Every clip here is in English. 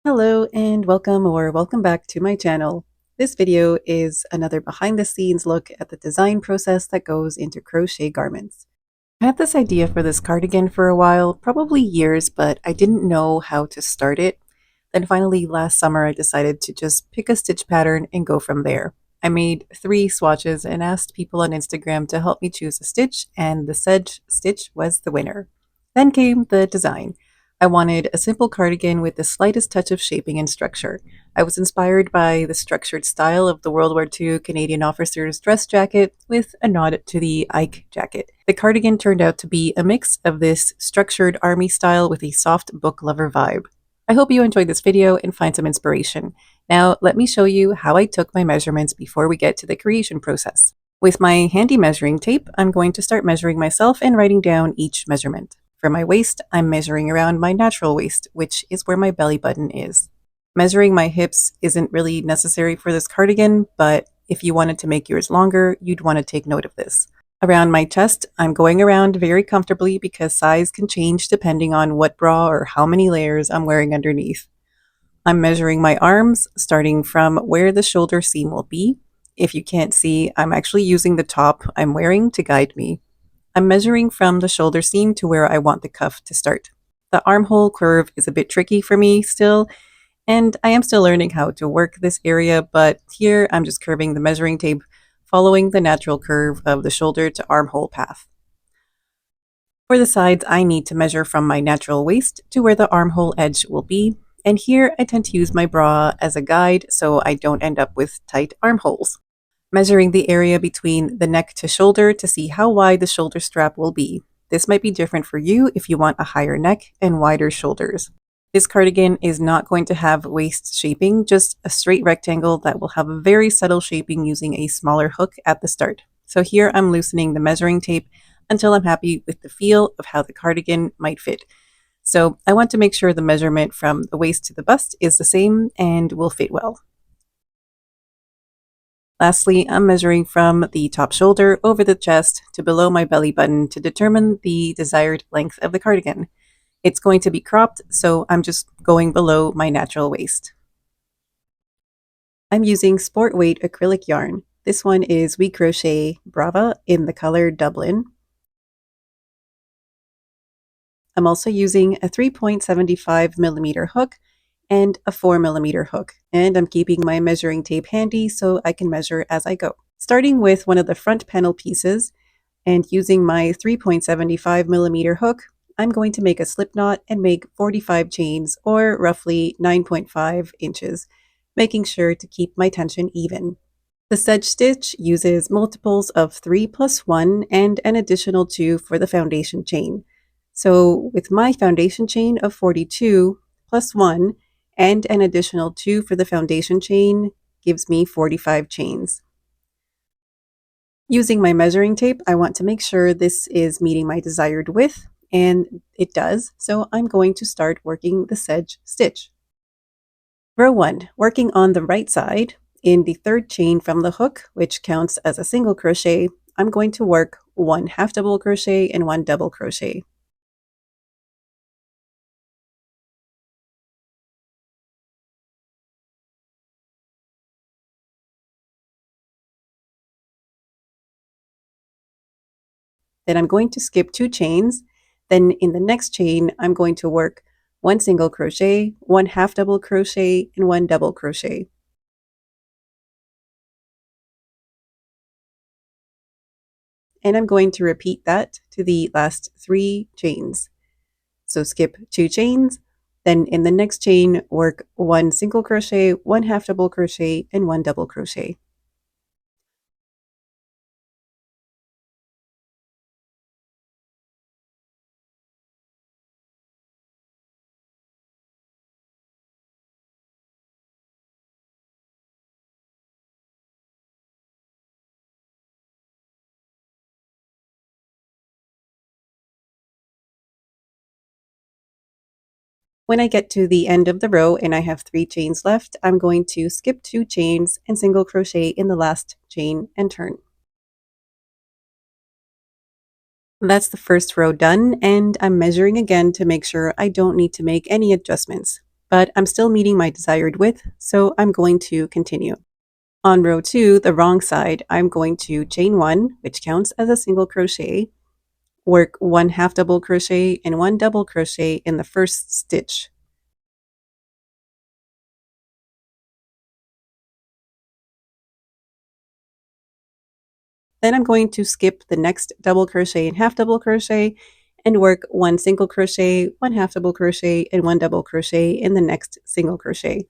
Hello and welcome back to my channel. This video is another behind the scenes look at the design process that goes into crochet garments. I had this idea for this cardigan for a while, probably years, but I didn't know how to start it. Then finally last summer I decided to just pick a stitch pattern and go from there. I made 3 swatches and asked people on Instagram to help me choose a stitch, and the sedge stitch was the winner. Then came the design. I wanted a simple cardigan with the slightest touch of shaping and structure. I was inspired by the structured style of the World War II Canadian officer's dress jacket with a nod to the Ike jacket. The cardigan turned out to be a mix of this structured army style with a soft book lover vibe. I hope you enjoyed this video and find some inspiration. Now let me show you how I took my measurements before we get to the creation process. With my handy measuring tape, I'm going to start measuring myself and writing down each measurement. For my waist, I'm measuring around my natural waist, which is where my belly button is. Measuring my hips isn't really necessary for this cardigan, but if you wanted to make yours longer, you'd want to take note of this. Around my chest, I'm going around very comfortably because size can change depending on what bra or how many layers I'm wearing underneath. I'm measuring my arms, starting from where the shoulder seam will be. If you can't see, I'm actually using the top I'm wearing to guide me. I'm measuring from the shoulder seam to where I want the cuff to start. The armhole curve is a bit tricky for me still, and I am still learning how to work this area, but here I'm just curving the measuring tape, following the natural curve of the shoulder to armhole path. For the sides, I need to measure from my natural waist to where the armhole edge will be, and here I tend to use my bra as a guide so I don't end up with tight armholes. Measuring the area between the neck to shoulder to see how wide the shoulder strap will be. This might be different for you if you want a higher neck and wider shoulders. This cardigan is not going to have waist shaping, just a straight rectangle that will have a very subtle shaping using a smaller hook at the start. So here I'm loosening the measuring tape until I'm happy with the feel of how the cardigan might fit. So I want to make sure the measurement from the waist to the bust is the same and will fit well. Lastly, I'm measuring from the top shoulder over the chest to below my belly button to determine the desired length of the cardigan. It's going to be cropped, so I'm just going below my natural waist. I'm using sport weight acrylic yarn. This one is WWII Crochet Brava in the color Dublin. I'm also using a 3.75mm hook and a 4mm hook, and I'm keeping my measuring tape handy so I can measure as I go. Starting with one of the front panel pieces and using my 3.75mm hook, I'm going to make a slip knot and make 45 chains, or roughly 9.5 inches, making sure to keep my tension even. The sedge stitch uses multiples of 3 plus 1 and an additional 2 for the foundation chain. So with my foundation chain of 42 plus 1 and an additional 2 for the foundation chain gives me 45 chains. Using my measuring tape, I want to make sure this is meeting my desired width, and it does, so I'm going to start working the sedge stitch. Row 1, working on the right side, in the third chain from the hook, which counts as a single crochet, I'm going to work 1 half double crochet and 1 double crochet. Then I'm going to skip 2 chains. Then in the next chain, I'm going to work 1 single crochet, 1 half double crochet, and 1 double crochet. And I'm going to repeat that to the last 3 chains. So skip 2 chains, then in the next chain, work 1 single crochet, 1 half double crochet, and 1 double crochet. When I get to the end of the row and I have 3 chains left, I'm going to skip 2 chains and single crochet in the last chain and turn. That's the first row done, and I'm measuring again to make sure I don't need to make any adjustments. but I'm still meeting my desired width, so I'm going to continue. On row 2, the wrong side, I'm going to chain 1, which counts as a single crochet, work 1 half double crochet and 1 double crochet in the first stitch. Then I'm going to skip the next double crochet and half double crochet and work 1 single crochet, 1 half double crochet, and 1 double crochet in the next single crochet.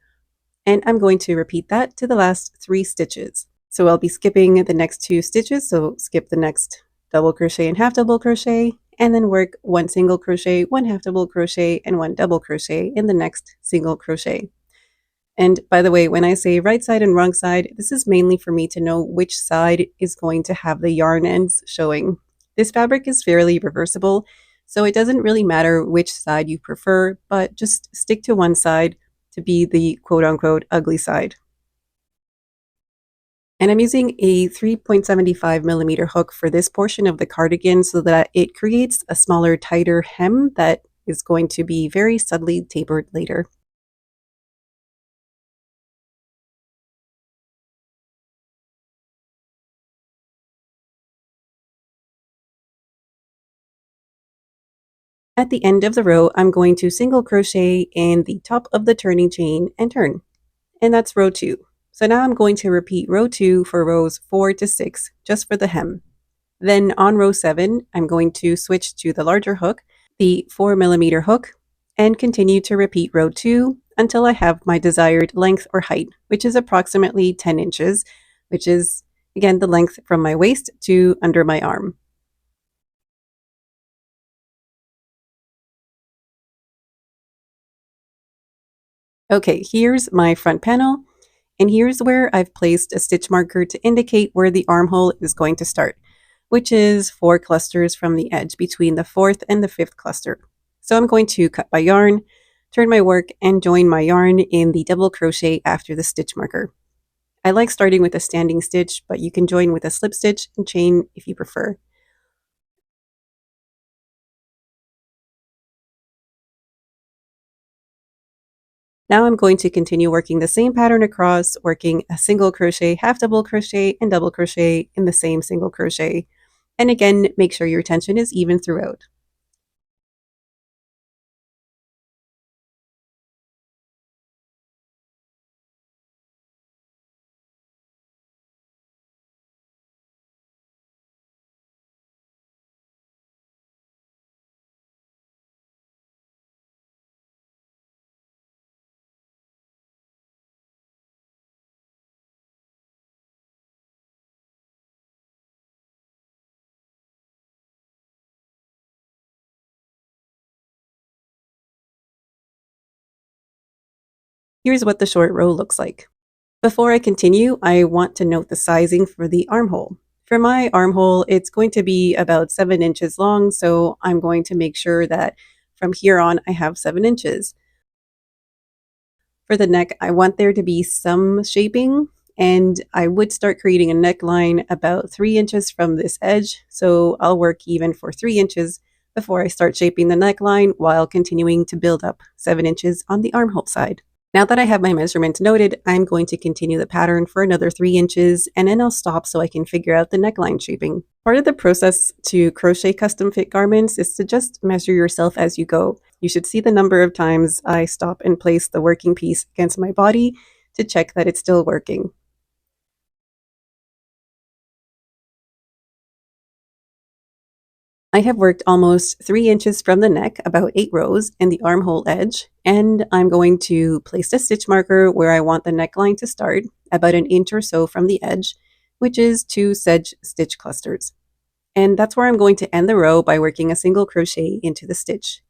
And I'm going to repeat that to the last 3 stitches. So I'll be skipping the next 2 stitches, so skip the next double crochet and half double crochet, and then work 1 single crochet, 1 half double crochet, and 1 double crochet in the next single crochet. And by the way, when I say right side and wrong side, this is mainly for me to know which side is going to have the yarn ends showing. This fabric is fairly reversible, so it doesn't really matter which side you prefer, but just stick to one side to be the quote-unquote ugly side. And I'm using a 3.75 millimeter hook for this portion of the cardigan so that it creates a smaller, tighter hem that is going to be very subtly tapered later. At the end of the row, I'm going to single crochet in the top of the turning chain and turn. And that's row 2. So now I'm going to repeat row 2 for rows 4 to 6, just for the hem. Then on row 7, I'm going to switch to the larger hook, the 4 millimeter hook, and continue to repeat row 2 until I have my desired length or height, which is approximately 10 inches, which is, again, the length from my waist to under my arm. Okay, here's my front panel, and here's where I've placed a stitch marker to indicate where the armhole is going to start, which is 4 clusters from the edge between the 4th and the 5th cluster. So I'm going to cut my yarn, turn my work, and join my yarn in the double crochet after the stitch marker. I like starting with a standing stitch, but you can join with a slip stitch and chain if you prefer. Now I'm going to continue working the same pattern across, working a single crochet, half double crochet, and double crochet in the same single crochet. And again, make sure your tension is even throughout. Here's what the short row looks like. Before I continue, I want to note the sizing for the armhole. For my armhole, it's going to be about 7 inches long, so I'm going to make sure that from here on I have 7 inches. For the neck, I want there to be some shaping, and I would start creating a neckline about 3 inches from this edge, so I'll work even for 3 inches before I start shaping the neckline while continuing to build up 7 inches on the armhole side. Now that I have my measurements noted, I'm going to continue the pattern for another 3 inches, and then I'll stop so I can figure out the neckline shaping. Part of the process to crochet custom fit garments is to just measure yourself as you go. You should see the number of times I stop and place the working piece against my body to check that it's still working. I have worked almost 3 inches from the neck, about 8 rows, and the armhole edge, and I'm going to place a stitch marker where I want the neckline to start, about an inch or so from the edge, which is 2 sedge stitch clusters. And that's where I'm going to end the row by working a single crochet into the stitch.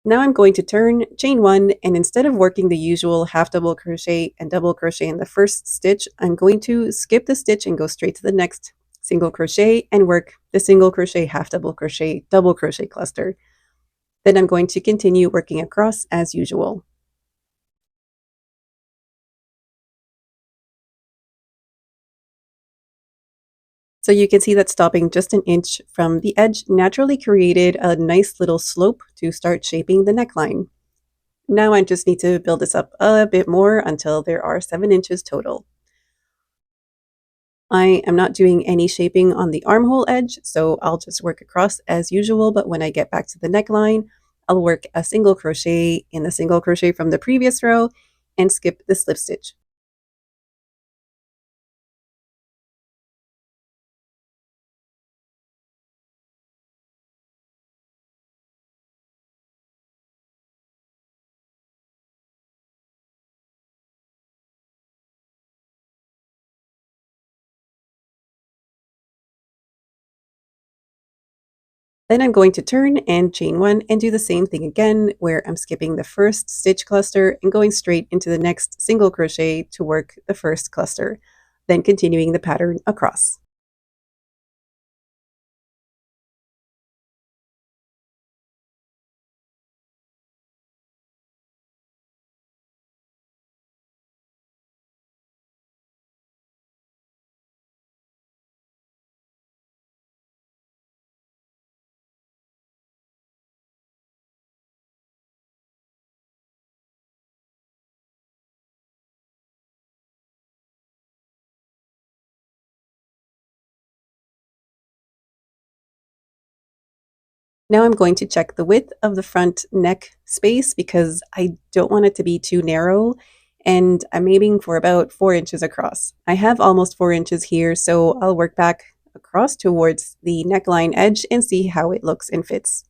Now I'm going to turn, chain 1, and instead of working the usual half double crochet and double crochet in the first stitch, I'm going to skip the stitch and go straight to the next single crochet and work the single crochet, half double crochet, double crochet cluster. Then I'm going to continue working across as usual. So you can see that stopping just an inch from the edge naturally created a nice little slope to start shaping the neckline. Now I just need to build this up a bit more until there are 7 inches total. I am not doing any shaping on the armhole edge, so I'll just work across as usual, but when I get back to the neckline, I'll work a single crochet in the single crochet from the previous row and skip the slip stitch. Then I'm going to turn and chain 1 and do the same thing again, where I'm skipping the first stitch cluster and going straight into the next single crochet to work the first cluster, then continuing the pattern across. Now I'm going to check the width of the front neck space because I don't want it to be too narrow, and I'm aiming for about 4 inches across. I have almost 4 inches here, so I'll work back across towards the neckline edge and see how it looks and fits.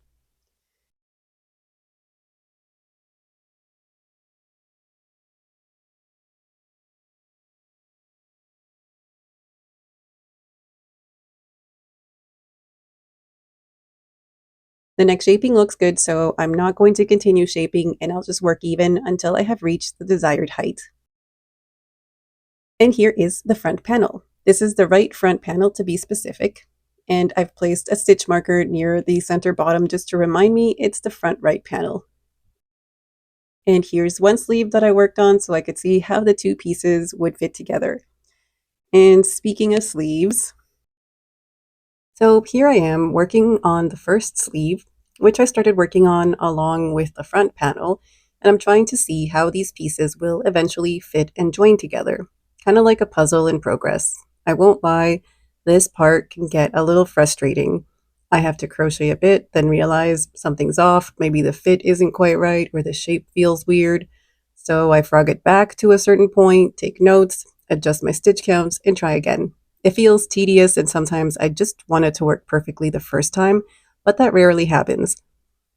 The neck shaping looks good, so I'm not going to continue shaping and I'll just work even until I have reached the desired height. And here is the front panel. This is the right front panel to be specific. And I've placed a stitch marker near the center bottom just to remind me it's the front right panel. And here's one sleeve that I worked on so I could see how the two pieces would fit together. And speaking of sleeves, so here I am working on the first sleeve, which I started working on along with the front panel, and I'm trying to see how these pieces will eventually fit and join together, kind of like a puzzle in progress. I won't lie, this part can get a little frustrating. I have to crochet a bit, then realize something's off, maybe the fit isn't quite right, or the shape feels weird. So I frog it back to a certain point, take notes, adjust my stitch counts, and try again. It feels tedious, and sometimes I just want it to work perfectly the first time, but that rarely happens.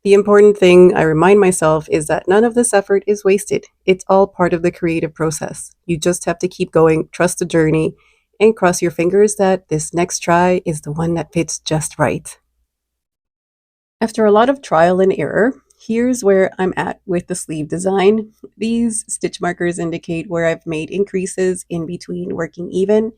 The important thing I remind myself is that none of this effort is wasted. It's all part of the creative process. You just have to keep going, trust the journey, and cross your fingers that this next try is the one that fits just right. After a lot of trial and error, here's where I'm at with the sleeve design. These stitch markers indicate where I've made increases in between working even,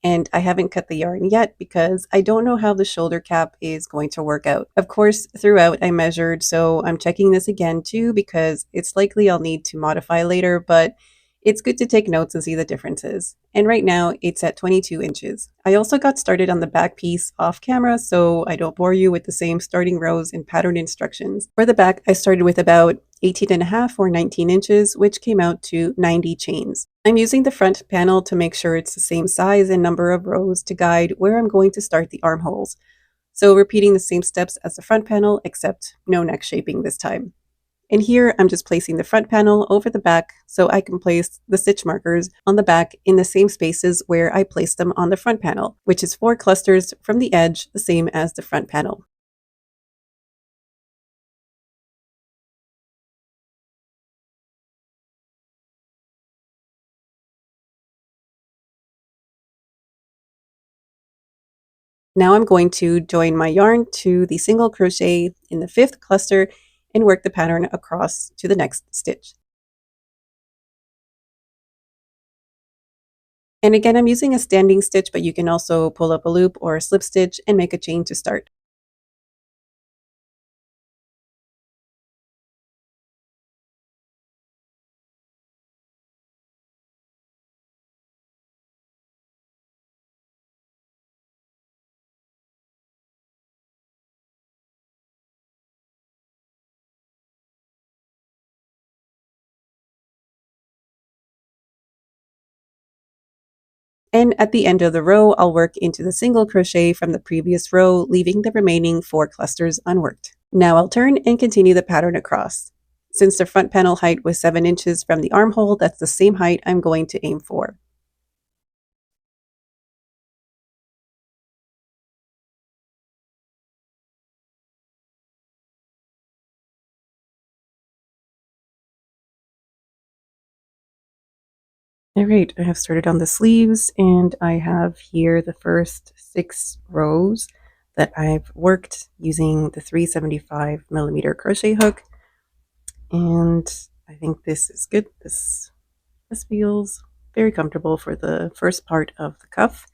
and I haven't cut the yarn yet because I don't know how the shoulder cap is going to work out. Of course, throughout I measured, so I'm checking this again too because it's likely I'll need to modify later, but it's good to take notes and see the differences. And right now it's at 22 inches. I also got started on the back piece off camera, so I don't bore you with the same starting rows and pattern instructions. For the back, I started with about 18.5 or 19 inches, which came out to 90 chains. I'm using the front panel to make sure it's the same size and number of rows to guide where I'm going to start the armholes. So repeating the same steps as the front panel, except no neck shaping this time. And here I'm just placing the front panel over the back so I can place the stitch markers on the back in the same spaces where I placed them on the front panel, which is 4 clusters from the edge, the same as the front panel. Now I'm going to join my yarn to the single crochet in the 5th cluster and work the pattern across to the next stitch. And again, I'm using a standing stitch, but you can also pull up a loop or a slip stitch and make a chain to start. And at the end of the row, I'll work into the single crochet from the previous row, leaving the remaining 4 clusters unworked. Now I'll turn and continue the pattern across. Since the front panel height was 7 inches from the armhole, that's the same height I'm going to aim for. All right, I have started on the sleeves and I have here the first 6 rows that I've worked using the 375mm crochet hook. And I think this is good. This feels very comfortable for the first part of the cuff.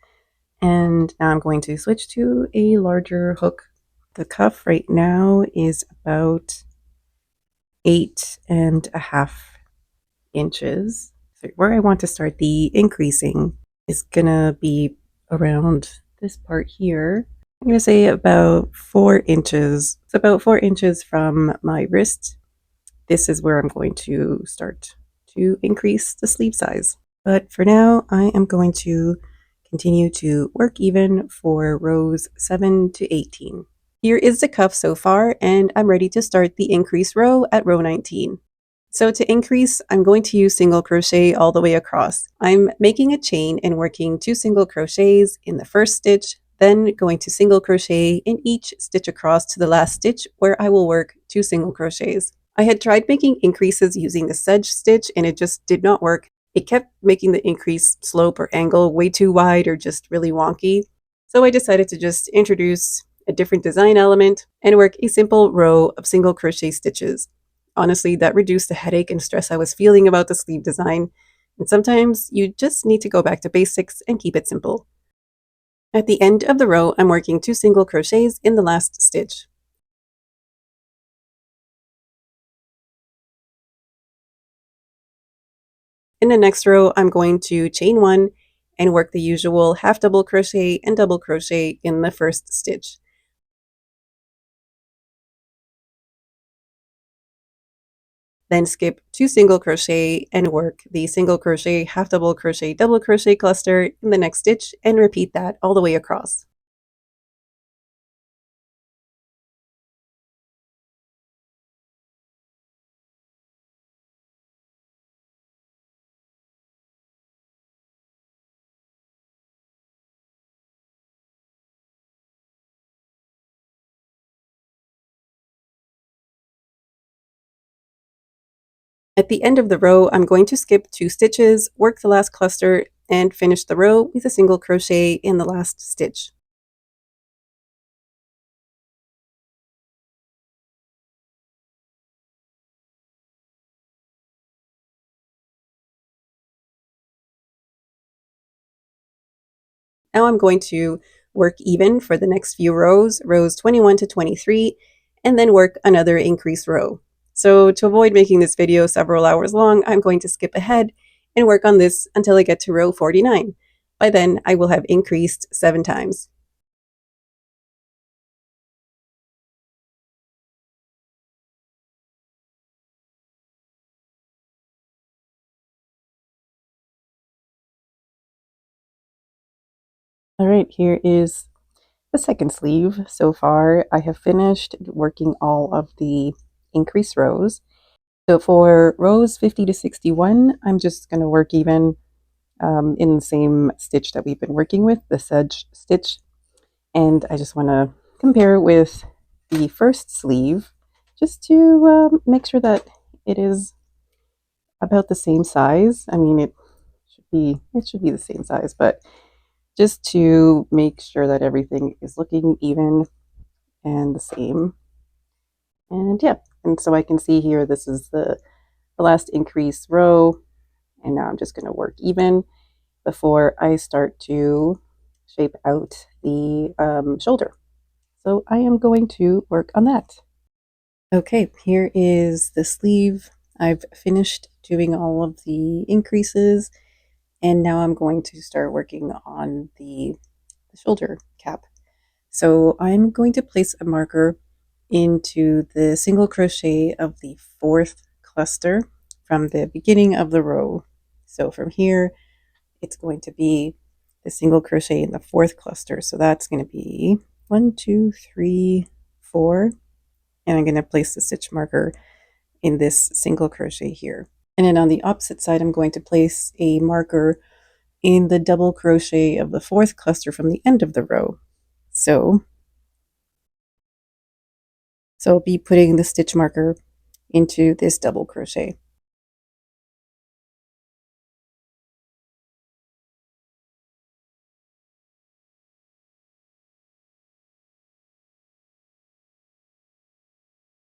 And now I'm going to switch to a larger hook. The cuff right now is about 8.5 inches. So where I want to start the increasing is gonna be around this part here. I'm gonna say about 4 inches. It's about 4 inches from my wrist. This is where I'm going to start to increase the sleeve size. But for now, I am going to continue to work even for rows 7 to 18. Here is the cuff so far, and I'm ready to start the increase row at row 19. So to increase, I'm going to use single crochet all the way across. I'm making a chain and working 2 single crochets in the first stitch, then going to single crochet in each stitch across to the last stitch where I will work 2 single crochets. I had tried making increases using the sedge stitch and it just did not work. It kept making the increase slope or angle way too wide or just really wonky. So I decided to just introduce a different design element and work a simple row of single crochet stitches. Honestly, that reduced the headache and stress I was feeling about the sleeve design. And sometimes you just need to go back to basics and keep it simple. At the end of the row, I'm working 2 single crochets in the last stitch. In the next row, I'm going to chain 1 and work the usual half double crochet and double crochet in the first stitch. Then skip 2 single crochet and work the single crochet, half double crochet, double crochet cluster in the next stitch and repeat that all the way across. At the end of the row, I'm going to skip 2 stitches, work the last cluster, and finish the row with a single crochet in the last stitch. Now I'm going to work even for the next few rows, rows 21 to 23, and then work another increase row. So to avoid making this video several hours long, I'm going to skip ahead and work on this until I get to row 49. By then, I will have increased 7 times. All right, here is the second sleeve. So far, I have finished working all of the increase rows. So for rows 50 to 61, I'm just going to work even in the same stitch that we've been working with, the sedge stitch. And I just want to compare it with the first sleeve just to make sure that it is about the same size. I mean, it should be the same size, but just to make sure that everything is looking even and the same. And yeah, and so I can see here, this is the last increase row, and now I'm just going to work even before I start to shape out the shoulder. So I am going to work on that. Okay, here is the sleeve. I've finished doing all of the increases, and now I'm going to start working on the shoulder cap. So I'm going to place a marker into the single crochet of the 4th cluster from the beginning of the row. So from here, it's going to be the single crochet in the fourth cluster. So that's going to be 1, 2, 3, 4, and I'm going to place the stitch marker in this single crochet here. And then on the opposite side, I'm going to place a marker in the double crochet of the fourth cluster from the end of the row. So I'll be putting the stitch marker into this double crochet.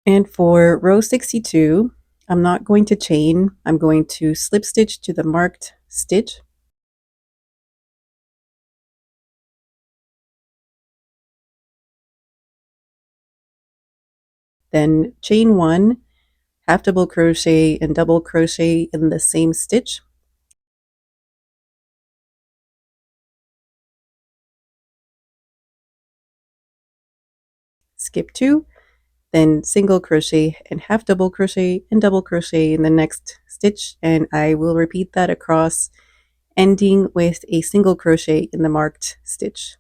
And for row 62, I'm not going to chain, I'm going to slip stitch to the marked stitch. Then chain 1, half double crochet and double crochet in the same stitch. Skip 2, then single crochet and half double crochet and double crochet in the next stitch, and I will repeat that across, ending with a single crochet in the marked stitch.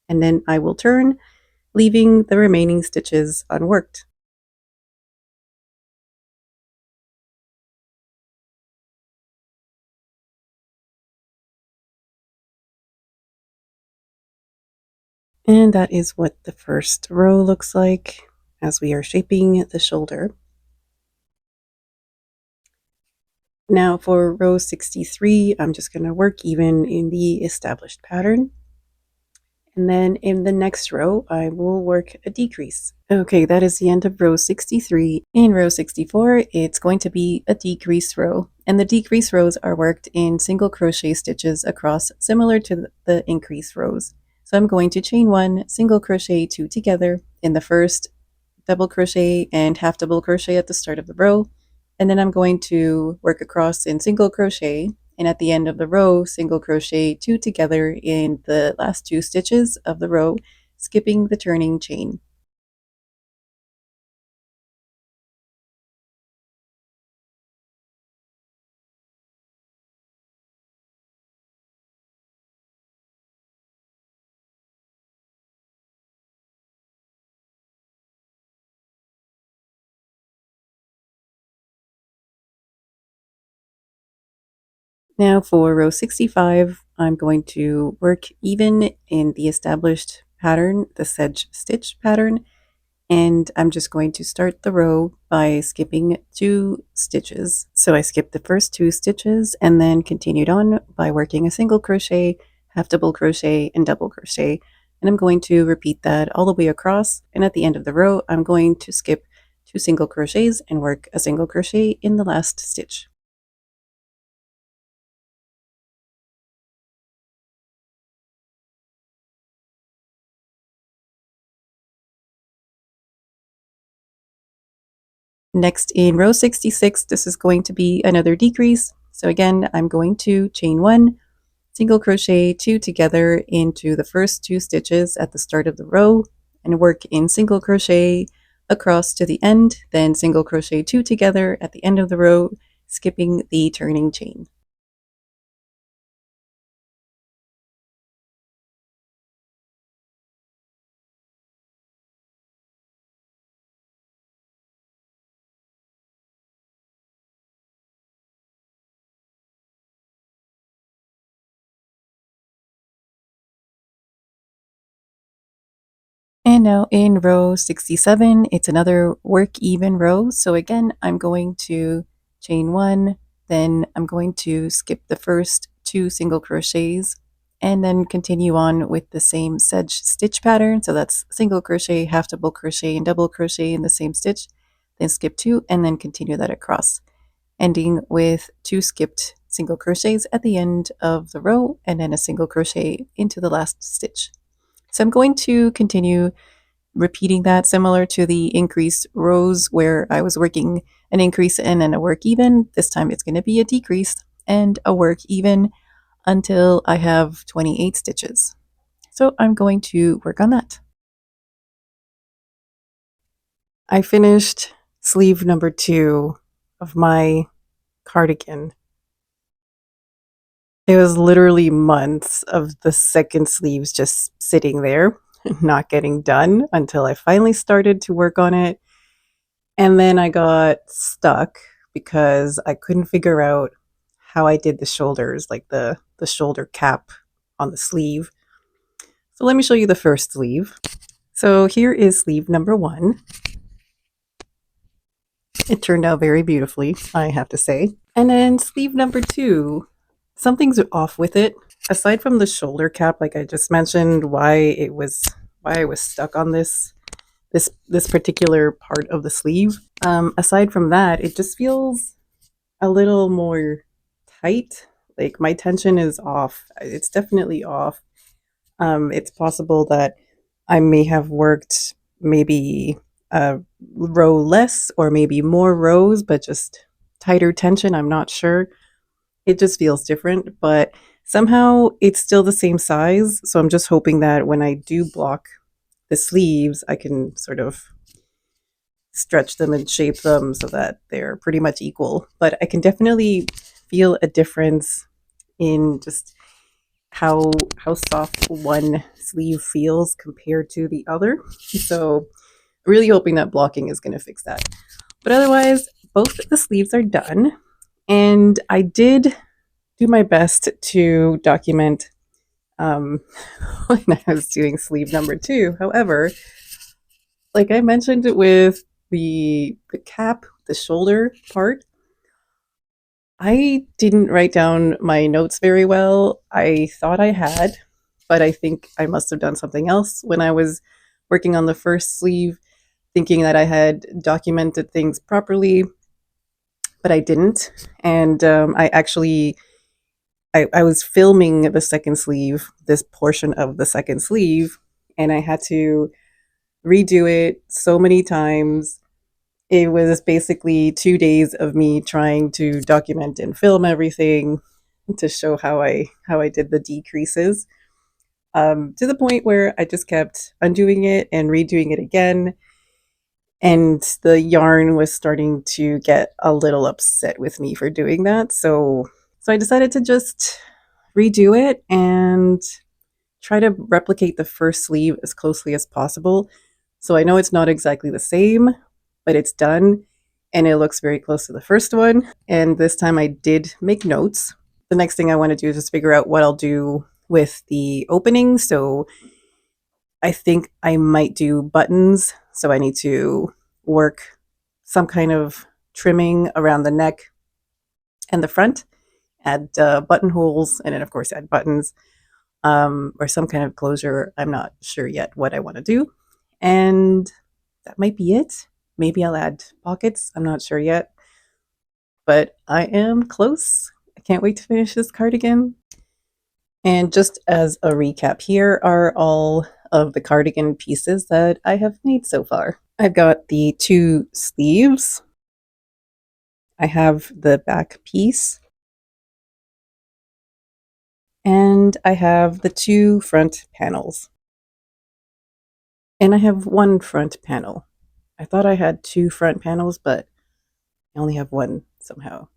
And then I will turn, leaving the remaining stitches unworked. And that is what the first row looks like as we are shaping the shoulder. Now for row 63, I'm just going to work even in the established pattern. And then in the next row, I will work a decrease. Okay, that is the end of row 63. In row 64, it's going to be a decrease row. And the decrease rows are worked in single crochet stitches across, similar to the increase rows. So I'm going to chain 1, single crochet 2 together in the first, double crochet and half double crochet at the start of the row. And then I'm going to work across in single crochet, and at the end of the row, single crochet 2 together in the last 2 stitches of the row, skipping the turning chain. Now for row 65, I'm going to work even in the established pattern, the sedge stitch pattern, and I'm just going to start the row by skipping 2 stitches. So I skipped the first 2 stitches and then continued on by working a single crochet, half double crochet, and double crochet. And I'm going to repeat that all the way across, and at the end of the row, I'm going to skip 2 single crochets and work a single crochet in the last stitch. Next in row 66, this is going to be another decrease. So again, I'm going to chain 1, single crochet 2 together into the first 2 stitches at the start of the row and work in single crochet across to the end, then single crochet 2 together at the end of the row, skipping the turning chain. And now in row 67, it's another work even row. So again, I'm going to chain 1, then I'm going to skip the first 2 single crochets and then continue on with the same sedge stitch pattern. So that's single crochet, half double crochet, and double crochet in the same stitch, then skip 2 and then continue that across, ending with 2 skipped single crochets at the end of the row and then a single crochet into the last stitch. So I'm going to continue repeating that, similar to the increased rows where I was working an increase and then a work even. This time it's going to be a decrease and a work even until I have 28 stitches. So I'm going to work on that. I finished sleeve number 2 of my cardigan. It was literally months of the second sleeves just sitting there, not getting done until I finally started to work on it. And then I got stuck because I couldn't figure out how I did the shoulders, like the shoulder cap on the sleeve. So let me show you the first sleeve. So here is sleeve number 1. It turned out very beautifully, I have to say. And then sleeve number 2, something's off with it. Aside from the shoulder cap, like I just mentioned, why I was stuck on this particular part of the sleeve. Aside from that, it just feels a little more tight. Like my tension is off. It's definitely off. It's possible that I may have worked maybe a row less or maybe more rows, but just tighter tension. I'm not sure. It just feels different, but somehow it's still the same size. So I'm just hoping that when I do block the sleeves, I can sort of stretch them and shape them so that they're pretty much equal. But I can definitely feel a difference in just how soft one sleeve feels compared to the other. So really hoping that blocking is going to fix that. But otherwise, both of the sleeves are done. And I did do my best to document when I was doing sleeve number 2. However, like I mentioned with the cap, the shoulder part, I didn't write down my notes very well. I thought I had, but I think I must have done something else when I was working on the first sleeve, thinking that I had documented things properly, but I didn't. And I was filming the second sleeve, this portion of the second sleeve, and I had to redo it so many times. It was basically 2 days of me trying to document and film everything to show how I did the decreases, to the point where I just kept undoing it and redoing it again. And the yarn was starting to get a little upset with me for doing that. So I decided to just redo it and try to replicate the first sleeve as closely as possible. So I know it's not exactly the same, but it's done and it looks very close to the first one. And this time I did make notes. The next thing I want to do is just figure out what I'll do with the opening. So I think I might do buttons. So I need to work some kind of trimming around the neck and the front, add buttonholes, and then of course add buttons, or some kind of closure. I'm not sure yet what I want to do. And that might be it. Maybe I'll add pockets. I'm not sure yet. But I am close. I can't wait to finish this cardigan. And just as a recap, here are all of the cardigan pieces that I have made so far. I've got the 2 sleeves. I have the back piece. And I have the 2 front panels. And I have 1 front panel. I thought I had 2 front panels, but I only have 1 somehow.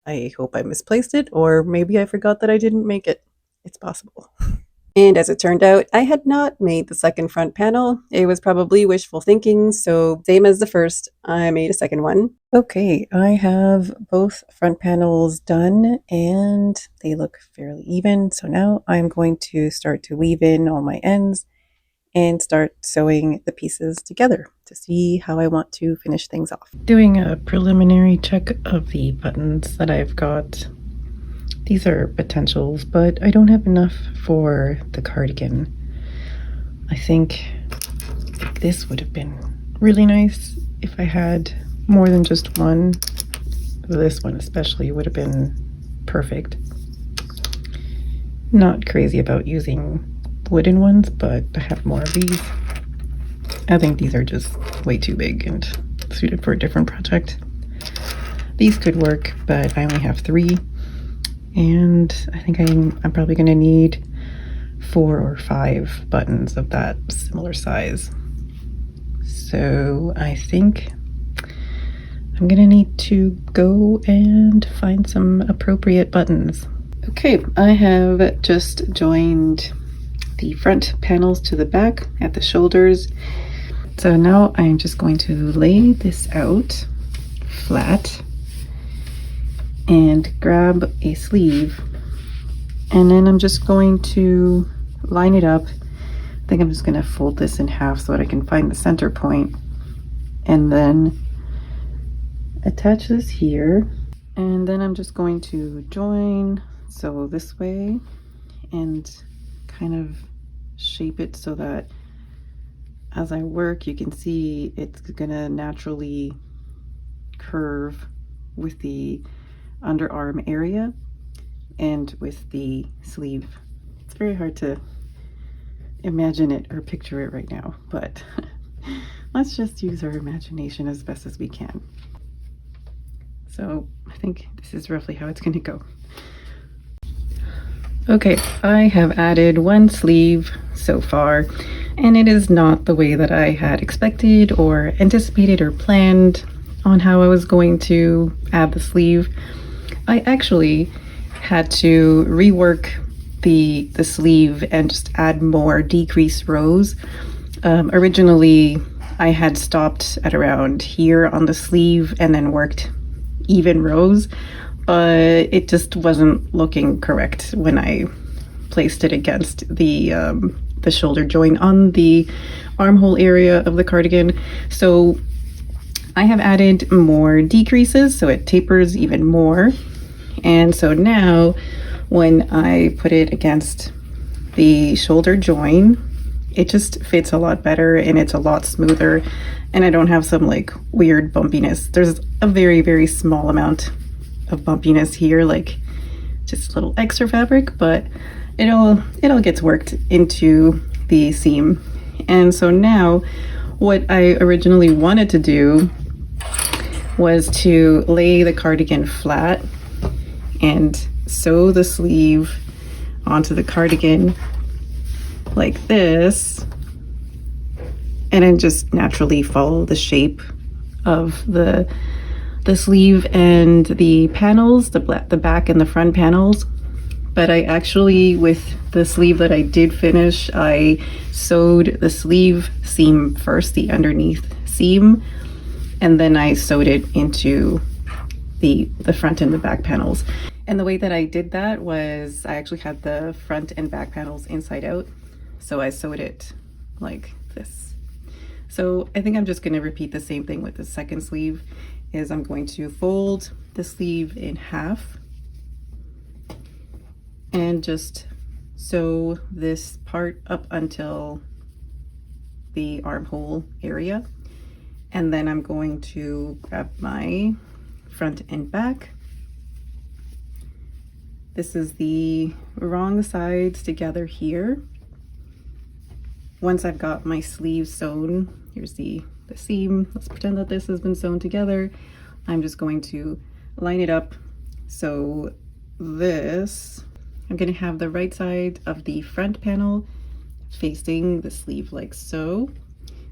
I hope I misplaced it, or maybe I forgot that I didn't make it. It's possible. And as it turned out, I had not made the second front panel. It was probably wishful thinking, so same as the first, I made a second one. Okay, I have both front panels done and they look fairly even. So now I'm going to start to weave in all my ends and start sewing the pieces together to see how I want to finish things off. Doing a preliminary check of the buttons that I've got. These are potentials, but I don't have enough for the cardigan. I think this would have been really nice if I had more than just one. This one especially would have been perfect. Not crazy about using wooden ones, but I have more of these. I think these are just way too big and suited for a different project. These could work, but I only have 3. And I think I'm probably going to need 4 or 5 buttons of that similar size. So I think I'm going to need to go and find some appropriate buttons. Okay, I have just joined the front panels to the back at the shoulders. So now I'm just going to lay this out flat and grab a sleeve, and then I'm just going to line it up. I think I'm just going to fold this in half so that I can find the center point, and then attach this here, and then I'm just going to join so this way and kind of shape it so that as I work, you can see it's gonna naturally curve with the underarm area and with the sleeve. It's very hard to imagine it or picture it right now, but let's just use our imagination as best as we can. So I think this is roughly how it's gonna go. Okay, I have added one sleeve so far, and it is not the way that I had expected or anticipated or planned on how I was going to add the sleeve. I actually had to rework the sleeve and just add more decreased rows. Originally, I had stopped at around here on the sleeve and then worked even rows, but it just wasn't looking correct when I placed it against the shoulder joint on the armhole area of the cardigan. So I have added more decreases so it tapers even more. And so now when I put it against the shoulder joint, it just fits a lot better and it's a lot smoother, and I don't have some like weird bumpiness. There's a very, very small amount of bumpiness here, like just a little extra fabric, but it all gets worked into the seam. And so now what I originally wanted to do was to lay the cardigan flat and sew the sleeve onto the cardigan like this, and then just naturally follow the shape of the sleeve and the panels, the back and the front panels. But I actually, with the sleeve that I did finish, I sewed the sleeve seam first, the underneath seam, and then I sewed it into the front and the back panels. And the way that I did that was I actually had the front and back panels inside out, so I sewed it like this. So I think I'm just going to repeat the same thing with the second sleeve. Is I'm going to fold the sleeve in half and just sew this part up until the armhole area, and then I'm going to grab my front and back. This is the wrong sides together here. Once I've got my sleeve sewn, here's the seam. Let's pretend that this has been sewn together. I'm just going to line it up. So this, I'm going to have the right side of the front panel facing the sleeve like so.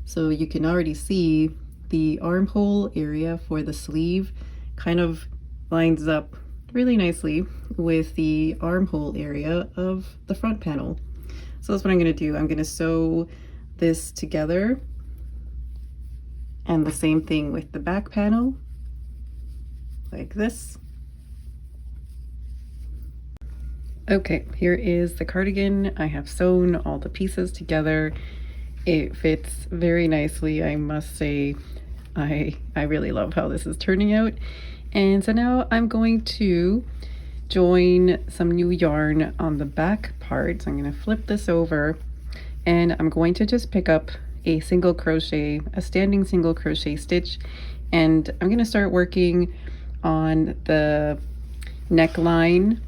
So you can already see the armhole area for the sleeve kind of lines up really nicely with the armhole area of the front panel. So that's what I'm going to do. I'm going to sew this together, and the same thing with the back panel, like this. Okay, here is the cardigan. I have sewn all the pieces together. It fits very nicely, I must say. I really love how this is turning out. And so now I'm going to join some new yarn on the back part. So I'm going to flip this over, and I'm going to just pick up a single crochet, a standing single crochet stitch, and I'm going to start working on the neckline,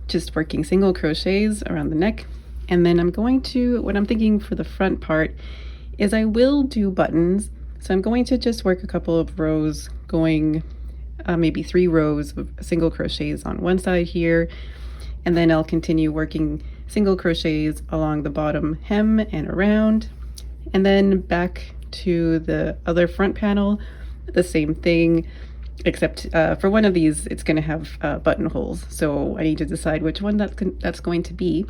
just working single crochets around the neck. And then I'm going to, what I'm thinking for the front part is I will do buttons. So I'm going to just work a couple of rows, going maybe 3 rows of single crochets on one side here, and then I'll continue working single crochets along the bottom hem and around, and then back to the other front panel, the same thing. except for one of these, it's going to have buttonholes. So I need to decide which one that's going to be.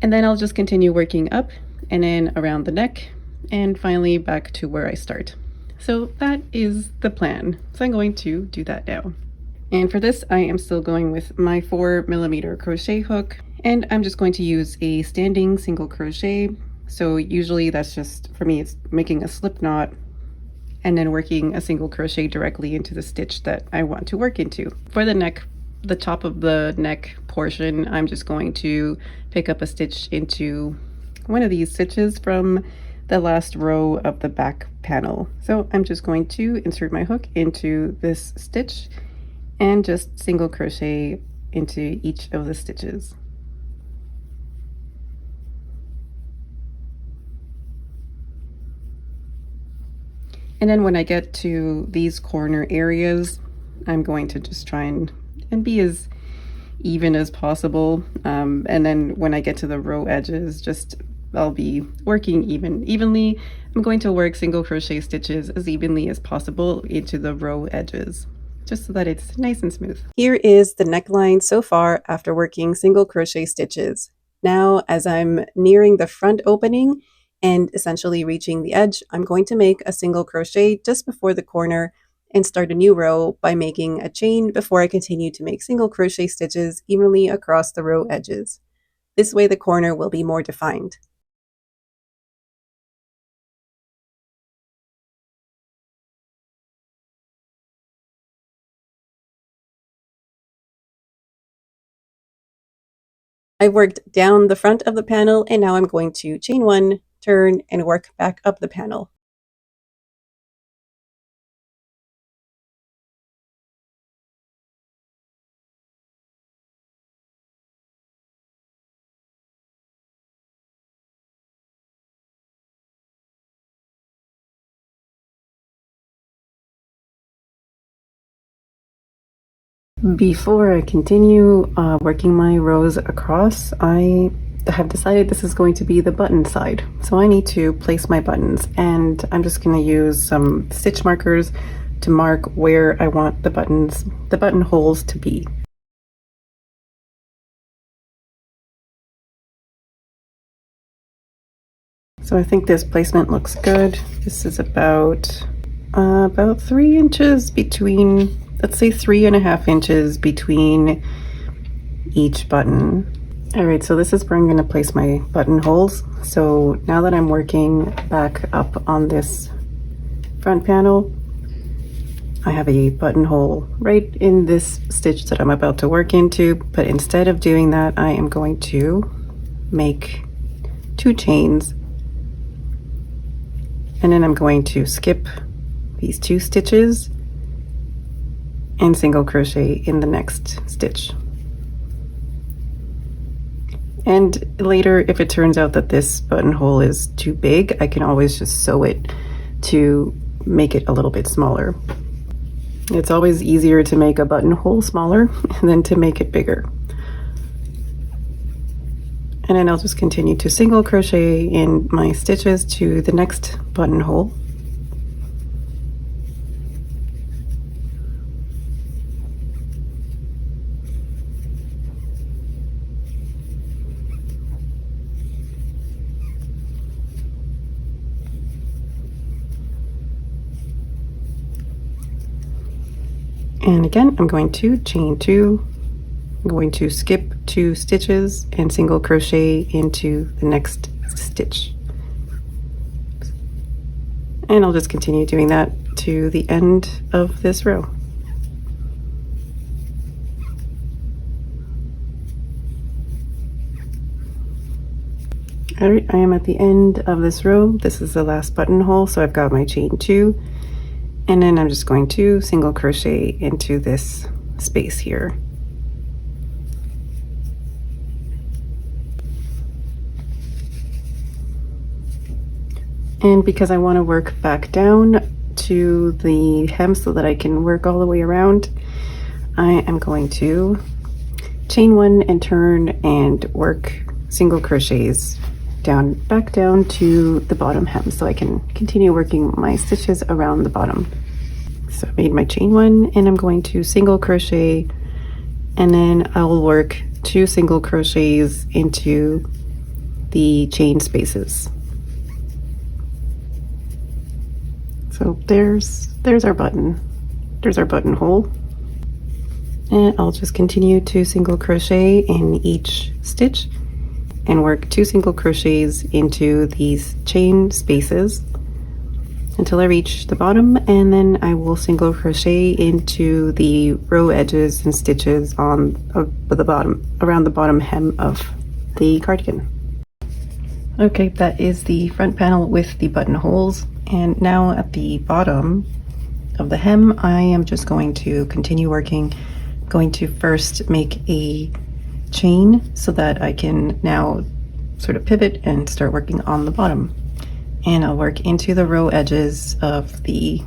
And then I'll just continue working up and then around the neck and finally back to where I start. So that is the plan. So I'm going to do that now. And for this, I am still going with my 4mm crochet hook, and I'm just going to use a standing single crochet. So usually that's just, for me, it's making a slip knot and then working a single crochet directly into the stitch that I want to work into. For the neck, the top of the neck portion, I'm just going to pick up a stitch into one of these stitches from the last row of the back panel. So I'm just going to insert my hook into this stitch and just single crochet into each of the stitches. And then when I get to these corner areas, I'm going to just try and be as even as possible. And then when I get to the row edges, I'll be working evenly. I'm going to work single crochet stitches as evenly as possible into the row edges, just so that it's nice and smooth. Here is the neckline so far after working single crochet stitches. Now, as I'm nearing the front opening and essentially reaching the edge, I'm going to make a single crochet just before the corner and start a new row by making a chain before I continue to make single crochet stitches evenly across the row edges. This way the corner will be more defined. I've worked down the front of the panel and now I'm going to chain one, turn, and work back up the panel. Before I continue working my rows across, I have decided this is going to be the button side. So I need to place my buttons, and I'm just going to use some stitch markers to mark where I want the buttonholes to be. So I think this placement looks good. This is about 3 inches between, let's say 3.5 inches between each button. All right, so this is where I'm going to place my buttonholes. So now that I'm working back up on this front panel, I have a buttonhole right in this stitch that I'm about to work into, but instead of doing that, I am going to make 2 chains, and then I'm going to skip these 2 stitches and single crochet in the next stitch. And later, if it turns out that this buttonhole is too big, I can always just sew it to make it a little bit smaller. It's always easier to make a buttonhole smaller than to make it bigger. And then I'll just continue to single crochet in my stitches to the next buttonhole. And again, I'm going to chain 2, I'm going to skip 2 stitches and single crochet into the next stitch. And I'll just continue doing that to the end of this row. All right, I am at the end of this row. This is the last buttonhole, so I've got my chain 2. And then I'm just going to single crochet into this space here. And because I want to work back down to the hem so that I can work all the way around, I am going to chain 1 and turn and work single crochets back down to the bottom hem so I can continue working my stitches around the bottom. So I made my chain one, and I'm going to single crochet, and then I will work 2 single crochets into the chain spaces. So there's our button. There's our buttonhole. And I'll just continue to single crochet in each stitch and work 2 single crochets into these chain spaces until I reach the bottom, and then I will single crochet into the row edges and stitches on the bottom, around the bottom hem of the cardigan. Okay, that is the front panel with the buttonholes, and now at the bottom of the hem I am just going to continue working. Going to first make a chain so that I can now sort of pivot and start working on the bottom. And I'll work into the row edges of the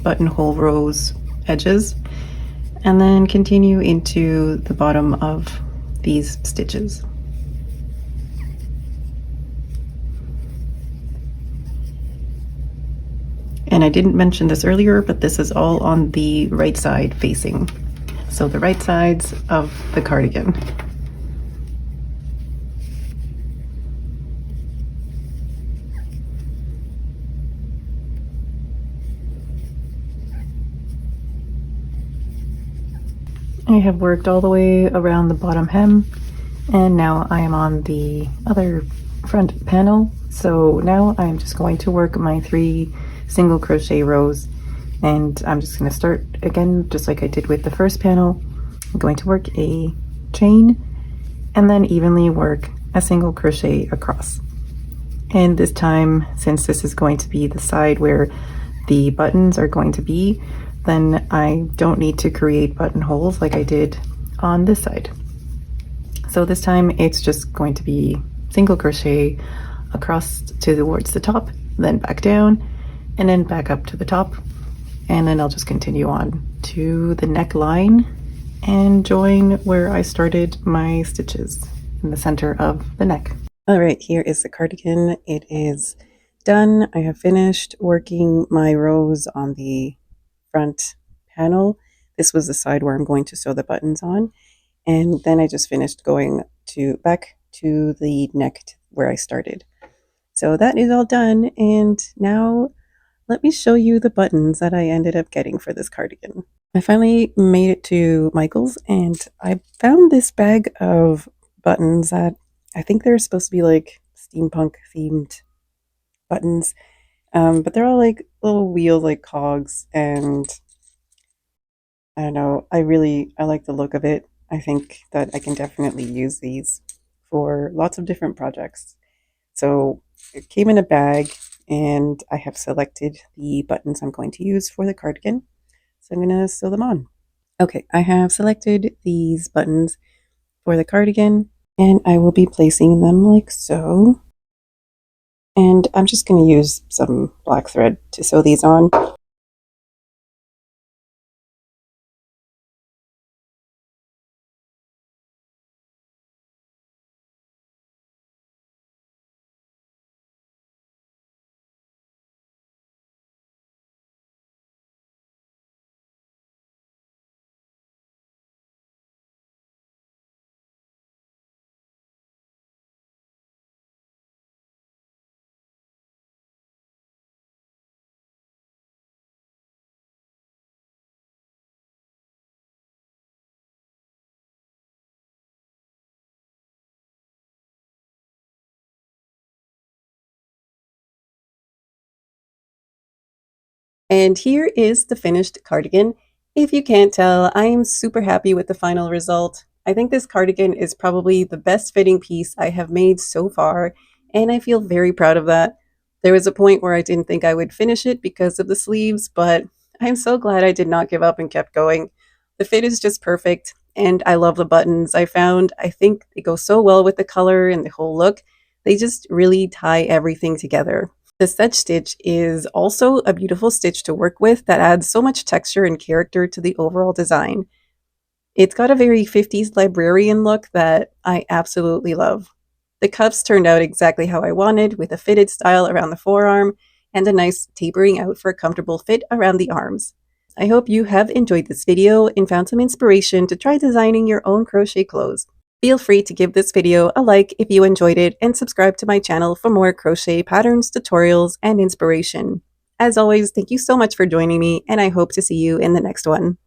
buttonhole rows edges, and then continue into the bottom of these stitches. And I didn't mention this earlier, but this is all on the right side facing. So the right sides of the cardigan. I have worked all the way around the bottom hem, and now I am on the other front panel. So now I'm just going to work my 3 single crochet rows, and I'm just going to start again just like I did with the first panel. I'm going to work a chain and then evenly work a single crochet across. And this time, since this is going to be the side where the buttons are going to be, then I don't need to create buttonholes like I did on this side. So this time it's just going to be single crochet across towards the top, then back down, and then back up to the top. And then I'll just continue on to the neckline and join where I started my stitches in the center of the neck. All right, here is the cardigan. It is done. I have finished working my rows on the front panel. This was the side where I'm going to sew the buttons on, and then I just finished going back to the neck where I started. So that is all done, and now let me show you the buttons that I ended up getting for this cardigan. I finally made it to Michael's, and I found this bag of buttons that I think they're supposed to be like steampunk themed buttons, but they're all like little wheels, like cogs, and I don't know, I like the look of it. I think that I can definitely use these for lots of different projects. So it came in a bag, and I have selected the buttons I'm going to use for the cardigan. So I'm going to sew them on. Okay, I have selected these buttons for the cardigan, and I will be placing them like so. And I'm just going to use some black thread to sew these on. And here is the finished cardigan. If you can't tell, I am super happy with the final result. I think this cardigan is probably the best fitting piece I have made so far, and I feel very proud of that. There was a point where I didn't think I would finish it because of the sleeves, but I'm so glad I did not give up and kept going. The fit is just perfect, and I love the buttons I found. I think they go so well with the color and the whole look. They just really tie everything together. The sedge stitch is also a beautiful stitch to work with that adds so much texture and character to the overall design. It's got a very 50s librarian look that I absolutely love. The cuffs turned out exactly how I wanted, with a fitted style around the forearm and a nice tapering out for a comfortable fit around the arms. I hope you have enjoyed this video and found some inspiration to try designing your own crochet clothes. Feel free to give this video a like if you enjoyed it and subscribe to my channel for more crochet patterns, tutorials, and inspiration. As always, thank you so much for joining me, and I hope to see you in the next one.